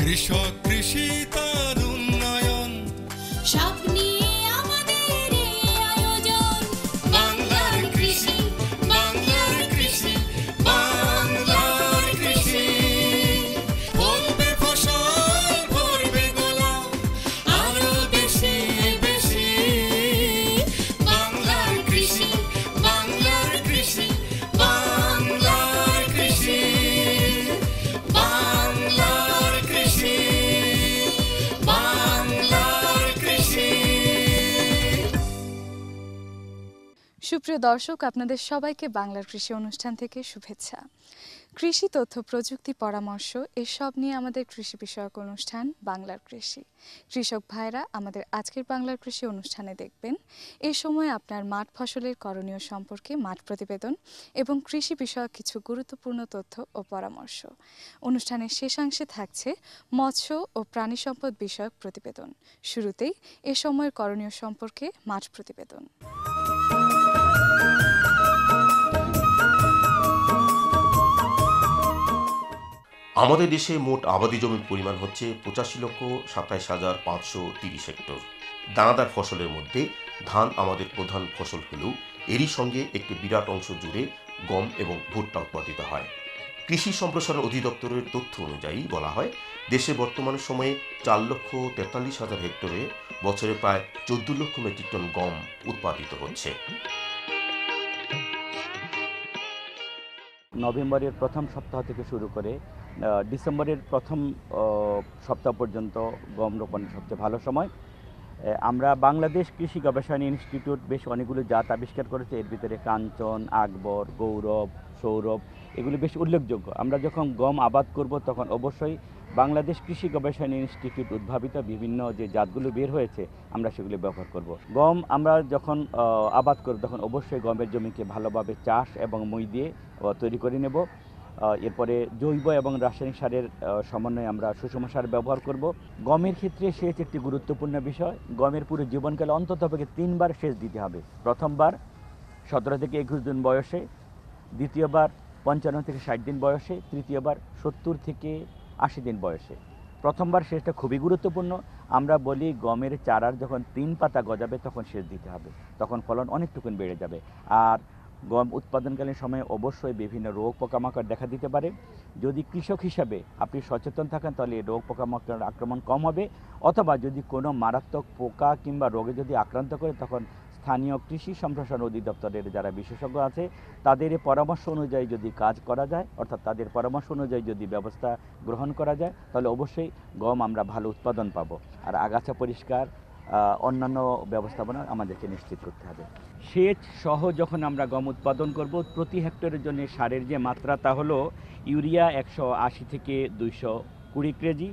কৃষক কৃষি তার উন্নয়ন সব নিয়ে আমাদের এই আয়োজন। বাংলার কৃষি, বাংলার কৃষি, বাংলার কৃষি। ফলবে ফসল, ভরবে গোলা, আরো বেশি বেশি। বাংলার কৃষি, বাংলার কৃষি, বাংলার কৃষি, বাংলার কৃষি, বাংলার কৃষি। সুপ্রিয় দর্শক, আপনাদের সবাইকে বাংলার কৃষি অনুষ্ঠান থেকে শুভেচ্ছা। কৃষি তথ্য, প্রযুক্তি, পরামর্শ এসব নিয়ে আমাদের কৃষি বিষয়ক অনুষ্ঠান বাংলার কৃষি। কৃষক ভাইরা আমাদের আজকের বাংলার কৃষি অনুষ্ঠানে দেখবেন এ সময় আপনার মাঠ ফসলের করণীয় সম্পর্কে মাঠ প্রতিবেদন এবং কৃষি বিষয়ক কিছু গুরুত্বপূর্ণ তথ্য ও পরামর্শ। অনুষ্ঠানের শেষাংশে থাকছে মৎস্য ও প্রাণী সম্পদ বিষয়ক প্রতিবেদন। শুরুতেই এ সময়ের করণীয় সম্পর্কে মাঠ প্রতিবেদন। আমাদের দেশে মোট আবাদি জমির পরিমাণ হচ্ছে 85,27,530 হেক্টর। দানাদার ফসলের মধ্যে ধান আমাদের প্রধান ফসল হলেও এরই সঙ্গে একটি বিরাট অংশ জুড়ে গম এবং ভুট্টা উৎপাদিত হয়। কৃষি সম্প্রসারণ অধিদপ্তরের তথ্য অনুযায়ী বলা হয়, দেশে বর্তমান সময়ে 4,43,000 হেক্টরে বছরে প্রায় 14 লক্ষ মেট্রিক টন গম উৎপাদিত হচ্ছে। নভেম্বরের প্রথম সপ্তাহ থেকে শুরু করে ডিসেম্বরের প্রথম সপ্তাহ পর্যন্ত গম রোপণের সবচেয়ে ভালো সময়। আমরা বাংলাদেশ কৃষি গবেষণা ইনস্টিটিউট বেশ অনেকগুলো জাত আবিষ্কার করেছে। এর ভিতরে কাঞ্চন, আকবর, গৌরব, সৌরভ এগুলি বেশ উল্লেখযোগ্য। আমরা যখন গম আবাদ করব তখন অবশ্যই বাংলাদেশ কৃষি গবেষণা ইনস্টিটিউট উদ্ভাবিত বিভিন্ন যে জাতগুলো বের হয়েছে আমরা সেগুলো ব্যবহার করব। গম আমরা যখন আবাদ করব তখন অবশ্যই গমের জমিকে ভালোভাবে চাষ এবং মই দিয়ে তৈরি করে নেব। এরপরে জৈব এবং রাসায়নিক সারের সমন্বয়ে আমরা সুষম সার ব্যবহার করব। গমের ক্ষেত্রে সেচ একটি গুরুত্বপূর্ণ বিষয়। গমের পুরো জীবনকালে অন্ততপক্ষে 3 বার সেচ দিতে হবে। প্রথমবার 17 থেকে 21 দিন বয়সে, দ্বিতীয়বার 55 থেকে 60 দিন বয়সে, তৃতীয়বার 70 থেকে 80 দিন বয়সে। প্রথমবার সেচটা খুবই গুরুত্বপূর্ণ। আমরা বলি গমের চারার যখন 3 পাতা গজাবে তখন সেচ দিতে হবে, তখন ফলন অনেকটুকুন বেড়ে যাবে। আর গম উৎপাদনকালীন সময়ে অবশ্যই বিভিন্ন রোগ পোকামাকড় দেখা দিতে পারে। যদি কৃষক হিসাবে আপনি সচেতন থাকেন তাহলে রোগ পোকামাকড়ের আক্রমণ কম হবে, অথবা যদি কোনো মারাত্মক পোকা কিংবা রোগে যদি আক্রান্ত করে তখন স্থানীয় কৃষি সম্প্রসারণ অধিদপ্তরের যারা বিশেষজ্ঞ আছে তাদের পরামর্শ অনুযায়ী যদি কাজ করা যায়, অর্থাৎ তাদের পরামর্শ অনুযায়ী যদি ব্যবস্থা গ্রহণ করা যায় তাহলে অবশ্যই গম আমরা ভালো উৎপাদন পাবো। আর আগাছা পরিষ্কার অন্যান্য ব্যবস্থাপনা আমাদেরকে নিশ্চিত করতে হবে। সেচ সহ যখন আমরা গম উৎপাদন করব প্রতি হেক্টরের জন্য সারের যে মাত্রা তা হলো ইউরিয়া 180 থেকে 220 কেজি,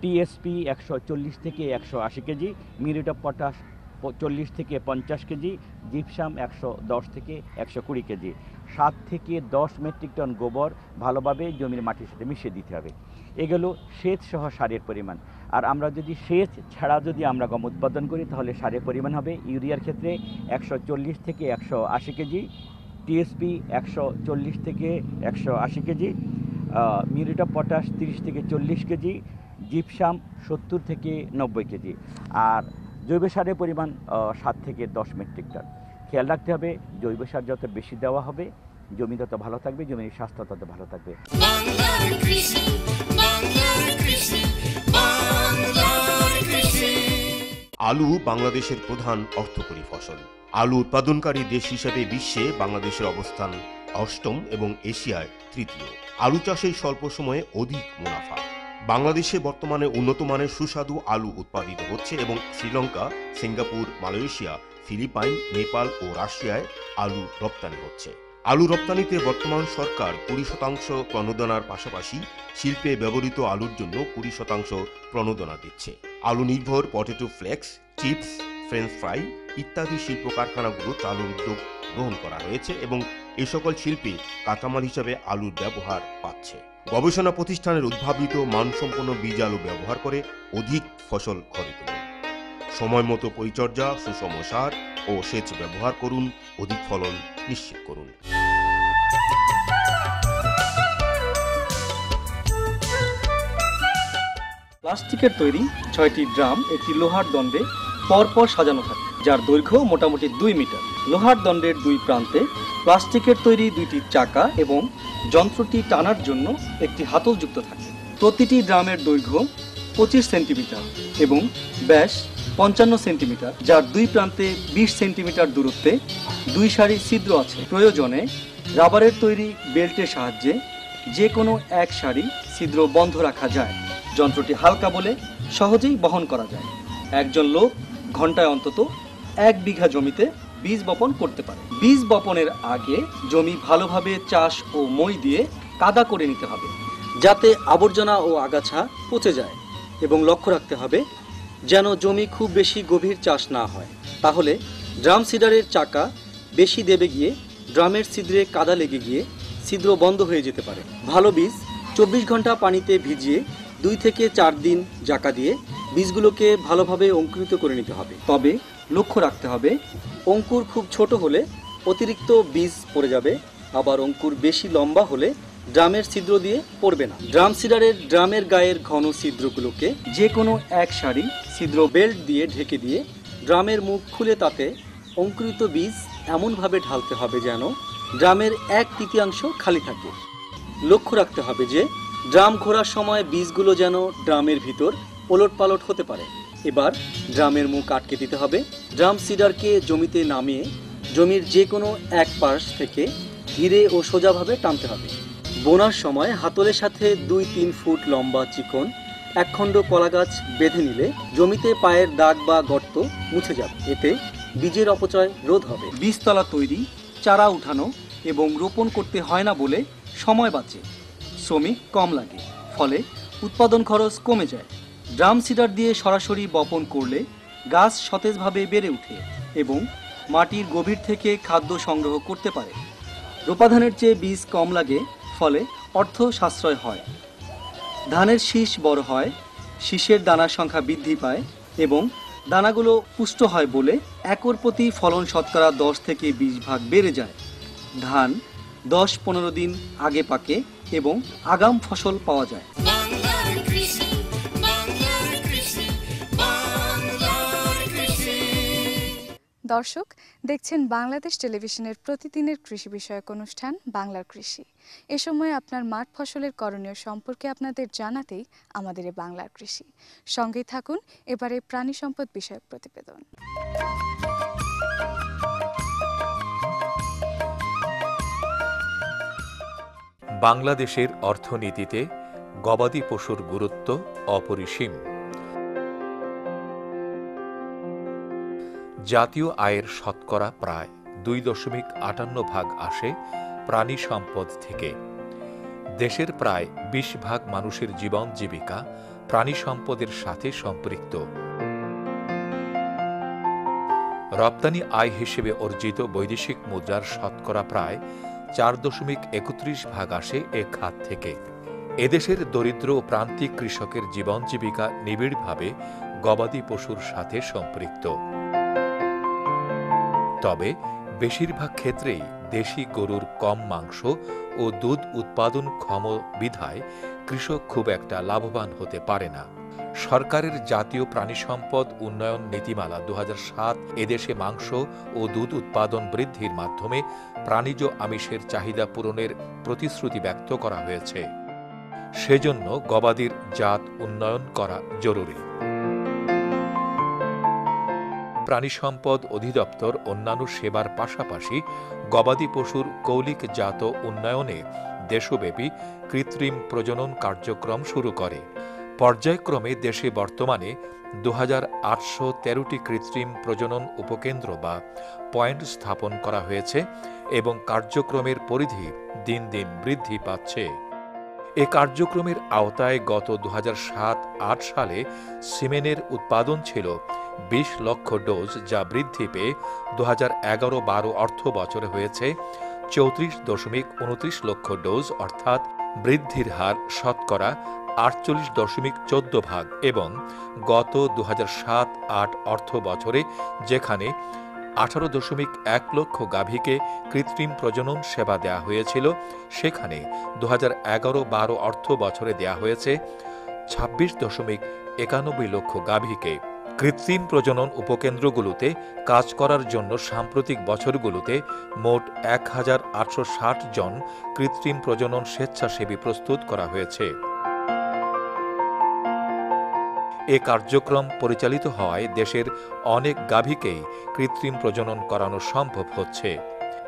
টিএসপি 140 থেকে 180 কেজি, মিউরেট অফ পটাশ 40 থেকে 50 কেজি, জিপসাম 110 থেকে 120 কেজি, 7 থেকে 10 মেট্রিক টন গোবর ভালোভাবে জমির মাটির সাথে মিশিয়ে দিতে হবে। এগুলো সেচ সহ সারের পরিমাণ। আর আমরা যদি সেচ ছাড়া যদি আমরা গম উৎপাদন করি তাহলে সারের পরিমাণ হবে ইউরিয়ার ক্ষেত্রে 140 থেকে 180 কেজি, টিএসপি 140 থেকে 180 কেজি, মিউরেট অফ পটাশ 30 থেকে 40 কেজি, জিপসাম 70 থেকে 90 কেজি। আর জৈব সারের পরিমাণ 7 থেকে 10 মেট্রিক টন। খেয়াল রাখতে হবে জৈব সার যত বেশি দেওয়া হবে জমি তত ভালো থাকবে, জমির স্বাস্থ্য তত ভালো থাকবে। বাংলার কৃষি, বাংলার কৃষি, বাংলার কৃষি। আলু বাংলাদেশের প্রধান অর্থকরী ফসল। আলু উৎপাদনকারী দেশ হিসেবে বিশ্বে বাংলাদেশের অবস্থান 8ম এবং এশিয়ায় 3য়। আলু চাষে স্বল্প সময়ে অধিক মুনাফা। বাংলাদেশে বর্তমানে উন্নত মানের সুস্বাদু আলু উৎপাদিত হচ্ছে এবং Sri Lanka, Singapore, Malaysia, Philippines, Nepal ও রাশিয়ায় আলু রপ্তানি হচ্ছে। আলু রপ্তানিতে বর্তমান সরকার 20% প্রণোদনার পাশাপাশি শিল্পে ব্যবহৃত আলুর জন্য 20% প্রণোদনা দিচ্ছে। আলু নির্ভর potato flakes, chips, French fry ইত্যাদি শিল্প কারখানাগুলো চালুর উদ্যোগ গ্রহণ করা হয়েছে এবং এ সকল শিল্পে কাঁচামাল হিসাবে আলুর ব্যবহার পাচ্ছে। গবেষণা প্রতিষ্ঠানের উদ্ভাবিত মানসম্পন্ন বীজ আলু ব্যবহার করে অধিক ফসল ঘরে তুলুন। সময় মতো পরিচর্যা, সুষম সার ও সেচ ব্যবহার করুন, অধিক ফলন নিশ্চিত করুন। প্লাস্টিকের তৈরি 6টি ড্রাম একটি লোহার দণ্ডে পরপর সাজানো থাকে, যার দৈর্ঘ্য মোটামুটি 2 মিটার। লোহার দণ্ডের দুই প্রান্তে প্লাস্টিকের তৈরি 2টি চাকা এবং যন্ত্রটি টানার জন্য একটি হাতল যুক্ত থাকে। প্রতিটি ড্রামের দৈর্ঘ্য 25 সেন্টিমিটার এবং ব্যাস 55 সেন্টিমিটার, যার দুই প্রান্তে 20 সেন্টিমিটার দূরত্বে 2 সারি ছিদ্র আছে। প্রয়োজনে রাবারের তৈরি বেল্টের সাহায্যে যে কোনো এক সারি ছিদ্র বন্ধ রাখা যায়। যন্ত্রটি হালকা বলে সহজেই বহন করা যায়। একজন লোক ঘন্টায় অন্তত 1 বিঘা জমিতে বীজ বপন করতে পারে। বীজ বপনের আগে জমি ভালোভাবে চাষ ও মই দিয়ে কাদা করে নিতে হবে, যাতে আবর্জনা ও আগাছা পচে যায়, এবং লক্ষ্য রাখতে হবে যেন জমি খুব বেশি গভীর চাষ না হয়, তাহলে ড্রাম সিডারের চাকা বেশি দেবে গিয়ে ড্রামের ছিদ্রে কাদা লেগে গিয়ে ছিদ্র বন্ধ হয়ে যেতে পারে। ভালো বীজ 24 ঘন্টা পানিতে ভিজিয়ে 2 থেকে 4 দিন জাকা দিয়ে বীজগুলোকে ভালোভাবে অঙ্কুরিত করে নিতে হবে। তবে লক্ষ্য রাখতে হবে, অঙ্কুর খুব ছোট হলে অতিরিক্ত বীজ পড়ে যাবে, আবার অঙ্কুর বেশি লম্বা হলে ড্রামের ছিদ্র দিয়ে পড়বে না। ড্রাম সিডারের ড্রামের গায়ের ঘন ছিদ্রগুলোকে যে কোনো এক সারি ছিদ্র বেল্ট দিয়ে ঢেকে দিয়ে ড্রামের মুখ খুলে তাতে অঙ্কুরিত বীজ এমনভাবে ঢালতে হবে যেন ড্রামের 1/3 খালি থাকে। লক্ষ্য রাখতে হবে যে ড্রাম ঘোরার সময় বীজগুলো যেন ড্রামের ভিতর ওলটপালট হতে পারে। এবার ড্রামের মুখ আটকে দিতে হবে। ড্রাম সিডারকে জমিতে নামিয়ে জমির যে কোনো এক পাশ থেকে ধীরে ও সোজাভাবে টানতে হবে। বোনার সময় হাতলের সাথে 2-3 ফুট লম্বা চিকন একখণ্ড কলাগাছ বেঁধে নিলে জমিতে পায়ের দাগ বা গর্ত মুছে যাবে। এতে বীজের অপচয় রোধ হবে। বীজতলা তৈরি, চারা উঠানো এবং রোপণ করতে হয় না বলে সময় বাঁচে, শ্রমিক কম লাগে, ফলে উৎপাদন খরচ কমে যায়। ড্রাম সিডার দিয়ে সরাসরি বপন করলে গাছ সতেজভাবে বেড়ে ওঠে এবং মাটির গভীর থেকে খাদ্য সংগ্রহ করতে পারে। রোপাধানের চেয়ে বীজ কম লাগে, ফলে অর্থ সাশ্রয় হয়। ধানের শীষ বড় হয়, শীষের দানার সংখ্যা বৃদ্ধি পায় এবং দানাগুলো পুষ্ট হয় বলে একর প্রতি ফলন শতকরা 10 থেকে 20 ভাগ বেড়ে যায়। ধান 10-15 দিন আগে পাকে এবং আগাম ফসল পাওয়া যায়। বাংলার কৃষি, বাংলার কৃষি, বাংলার কৃষি। দর্শক দেখছেন বাংলাদেশ টেলিভিশনের প্রতিদিনের কৃষি বিষয়ক অনুষ্ঠান বাংলার কৃষি। এ সময় আপনার মাঠ ফসলের করণীয় সম্পর্কে আপনাদের জানাতেই আমাদের এই বাংলার কৃষি। সঙ্গেই থাকুন এবারে প্রাণী সম্পদ বিষয়ক প্রতিবেদন। বাংলাদেশের অর্থনীতিতে গবাদি পশুর গুরুত্ব অপরিসীম। জাতীয় আয়ের শতকরা প্রায় 2.58 আসে প্রাণী সম্পদ থেকে। দেশের প্রায় 20 মানুষের জীবন জীবিকা প্রাণী সম্পদের সাথে সম্পৃক্ত। রপ্তানি আয় হিসেবে অর্জিত বৈদেশিক মুদ্রার শতকরা প্রায় 4.31 আসে এ খাত থেকে। এদেশের দরিদ্র ও প্রান্তিক কৃষকের জীবন জীবিকা নিবিড়ভাবে গবাদি পশুর সাথে সম্পৃক্ত। তবে বেশিরভাগ ক্ষেত্রেই দেশি গরুর কম মাংস ও দুধ উৎপাদনক্ষম বিধায় কৃষক খুব একটা লাভবান হতে পারে না। সরকারের জাতীয় প্রাণী সম্পদ উন্নয়ন নীতিমালা 2007 এদেশে মাংস ও দুধ উৎপাদন বৃদ্ধির মাধ্যমে প্রাণীজ আমিষের চাহিদা পূরণের প্রতিশ্রুতি ব্যক্ত করা হয়েছে। সেজন্য গবাদির জাত উন্নয়ন করা জরুরি। প্রাণী সম্পদ অধিদপ্তর অন্যান্য সেবার পাশাপাশি গবাদি পশুর কৌলিক জাত উন্নয়নে দেশব্যাপী কৃত্রিম প্রজনন কার্যক্রম শুরু করে। পর্যায়ক্রমে দেশে বর্তমানে 2813টি কৃত্রিম প্রজনন উপকেন্দ্র বা পয়েন্ট স্থাপন করা হয়েছে এবং কার্যক্রমের পরিধি দিন দিন বৃদ্ধি পাচ্ছে। এ কার্যক্রমের আওতায় গত 2007-08 সালে সিমেনের উৎপাদন ছিল 20 লক্ষ ডোজ, যা বৃদ্ধি পেয়ে 2011-12 অর্থ বছরে হয়েছে 34.29 লক্ষ ডোজ, অর্থাৎ বৃদ্ধির হার শতকরা 48.14 এবং গত 2007-08 অর্থ বছরে যেখানে 18.1 লক্ষ গাভীকে কৃত্রিম প্রজনন সেবা দেয়া হয়েছিল, সেখানে 2011-12 অর্থ বছরে দেয়া হয়েছে 26.91 লক্ষ গাভীকে। কৃত্রিম প্রজনন উপকেন্দ্রগুলোতে কাজ করার জন্য সাম্প্রতিক বছরগুলোতে মোট 1860 জন কৃত্রিম প্রজনন স্বেচ্ছাসেবী প্রস্তুত করা হয়েছে। এ কার্যক্রম পরিচালিত হওয়ায় দেশের অনেক গাভীকেই কৃত্রিম প্রজনন করানো সম্ভব হচ্ছে।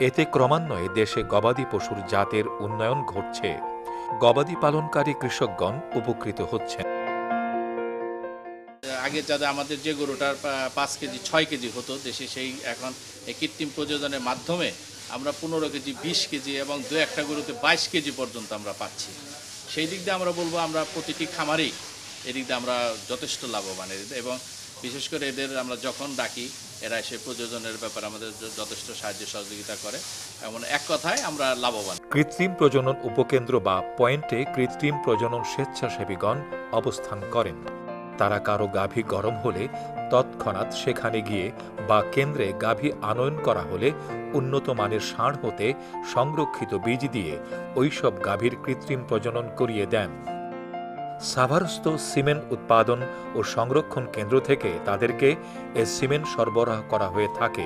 এতে ক্রমান্বয়ে দেশে গবাদি পশুর জাতের উন্নয়ন ঘটছে। গবাদি পালনকারী কৃষকগণ উপকৃত হচ্ছেন। আগে যাদের আমাদের যে গরুটার 5 কেজি 6 কেজি হতো দেশে, সেই এখন এই কৃত্রিম প্রজননের মাধ্যমে আমরা 15 কেজি 20 কেজি এবং 2-1টা গরুতে 22 কেজি পর্যন্ত আমরা পাচ্ছি। সেই দিক দিয়ে আমরা বলবো আমরা প্রতিটি খামারেই এদিক দিয়ে আমরা যথেষ্ট লাভবান, এবং বিশেষ করে এদের আমরা যখন ডাকি এরা এসে প্রযোজনের ব্যাপারে আমাদের যথেষ্ট সাহায্য সহযোগিতা করে, এমন এক কথায় আমরা লাভবান। কৃত্রিম প্রজনন উপকেন্দ্র বা পয়েন্টে কৃত্রিম প্রজনন স্বেচ্ছাসেবীগণ অবস্থান করেন। তারা কারো গাভী গরম হলে তৎক্ষণাৎ সেখানে গিয়ে বা কেন্দ্রে গাভী আনয়ন করা হলে উন্নত মানের ষাঁড় হতে সংরক্ষিত বীজ দিয়ে ওইসব গাভীর কৃত্রিম প্রজনন করিয়ে দেন। সাভারস্থ সিমেন্ট উৎপাদন ও সংরক্ষণ কেন্দ্র থেকে তাদেরকে এ সিমেন্ট সরবরাহ করা হয়ে থাকে।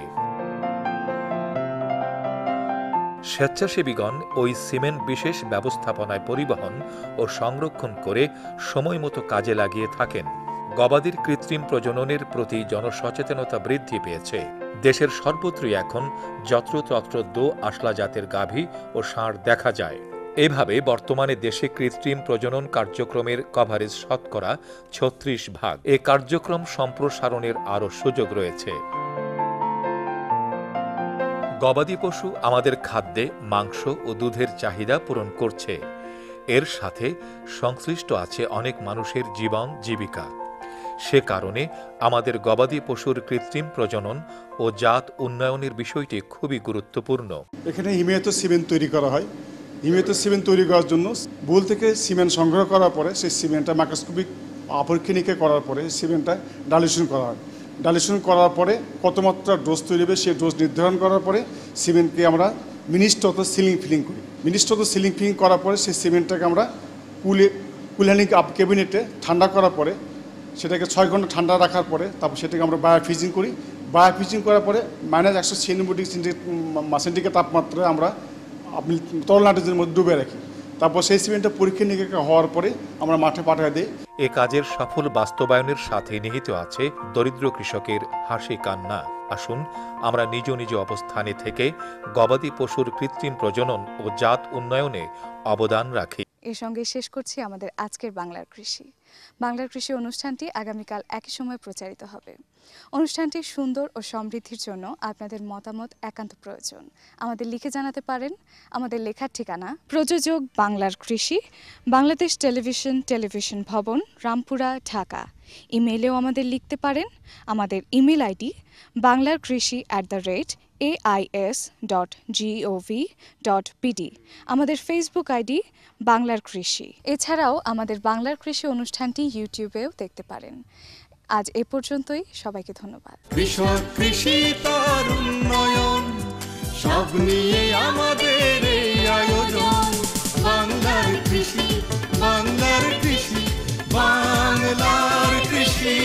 স্বেচ্ছাসেবীগণ ওই সিমেন্ট বিশেষ ব্যবস্থাপনায় পরিবহন ও সংরক্ষণ করে সময়মতো কাজে লাগিয়ে থাকেন। গবাদির কৃত্রিম প্রজননের প্রতি জনসচেতনতা বৃদ্ধি পেয়েছে। দেশের সর্বত্রই এখন যত্রতত্র দো আশলা জাতের গাভী ও ষাঁড় দেখা যায়। এভাবে বর্তমানে দেশে কৃত্রিম প্রজনন কার্যক্রমের কভারেজ শতকরা 36%। এ কার্যক্রম সম্প্রসারণের আরও সুযোগ রয়েছে। গবাদি পশু আমাদের খাদ্যে মাংস ও দুধের চাহিদা পূরণ করছে। এর সাথে সংশ্লিষ্ট আছে অনেক মানুষের জীবন জীবিকা। সে কারণে আমাদের গবাদি পশুর কৃত্রিম প্রজনন ও জাত উন্নয়নের বিষয়টি খুবই গুরুত্বপূর্ণ। এখানে হিমায়িত সিমেন্ট তৈরি করা হয়। হিমায়িত সিমেন্ট তৈরি করার জন্য বুল থেকে সিমেন্ট সংগ্রহ করার পরে সেই সিমেন্টটা মাইক্রোস্কোপিক পরীক্ষা নিরীক্ষা করার পরে সিমেন্টটা ডাইলিউশন করা হয়। ডাইলিউশন করার পরে কত মাত্রা ডোজ তৈরি হবে সেই ডোজ নির্ধারণ করার পরে সিমেন্টকে আমরা মিনিস্টত সিলিং ফিলিং করি। মিনিস্টত সিলিং ফিলিং করার পরে সেই সিমেন্টটাকে আমরা কুলহ্যান্ডিং আপ ক্যাবিনেটে ঠান্ডা করার পরে সেটাকে 6 ঘন্টা ঠান্ডা রাখার পরে তারপর সেটাকে আমরা বায়োফ্রিজিং করি। বায়োফ্রিজিং করার পরে -196 তাপমাত্রায় আমরা আপনি তরল নাইট্রোজেনের মধ্যে ডুবে রাখি। তারপর সেই সিমেন্টটা পরীক্ষা নিরীক্ষা হওয়ার পরে আমরা মাঠে পাঠিয়ে দিই। এ কাজের সফল বাস্তবায়নের সাথে নিহিত আছে দরিদ্র কৃষকের হাসি কান্না। আসুন আমরা নিজ নিজ অবস্থানে থেকে গবাদি পশুর কৃত্রিম প্রজনন ও জাত উন্নয়নে অবদান রাখি। এর সঙ্গে শেষ করছি আমাদের আজকের বাংলার কৃষি। বাংলার কৃষি অনুষ্ঠানটি আগামীকাল একই সময় প্রচারিত হবে। অনুষ্ঠানটি সুন্দর ও সমৃদ্ধির জন্য আপনাদের মতামত একান্ত প্রয়োজন। আমাদের লিখে জানাতে পারেন। আমাদের লেখার ঠিকানা প্রযোজক বাংলার কৃষি, বাংলাদেশ টেলিভিশন ভবন, রামপুরা, ঢাকা। ইমেইলেও আমাদের লিখতে পারেন। আমাদের ইমেল আইডি banglarkrishi@ais.gov.pd। আমাদের ফেসবুক আইডি বাংলার কৃষি। এছাড়াও আমাদের বাংলার কৃষি অনুষ্ঠানটি ইউটিউবেও দেখতে পারেন। আজ এ পর্যন্তই। সবাইকে ধন্যবাদ। কৃষক, কৃষি তার উন্নয়ন, সব নিয়ে আমাদের এই আয়োজন। বাংলার কৃষি, বাংলার কৃষি, বাংলার কৃষি।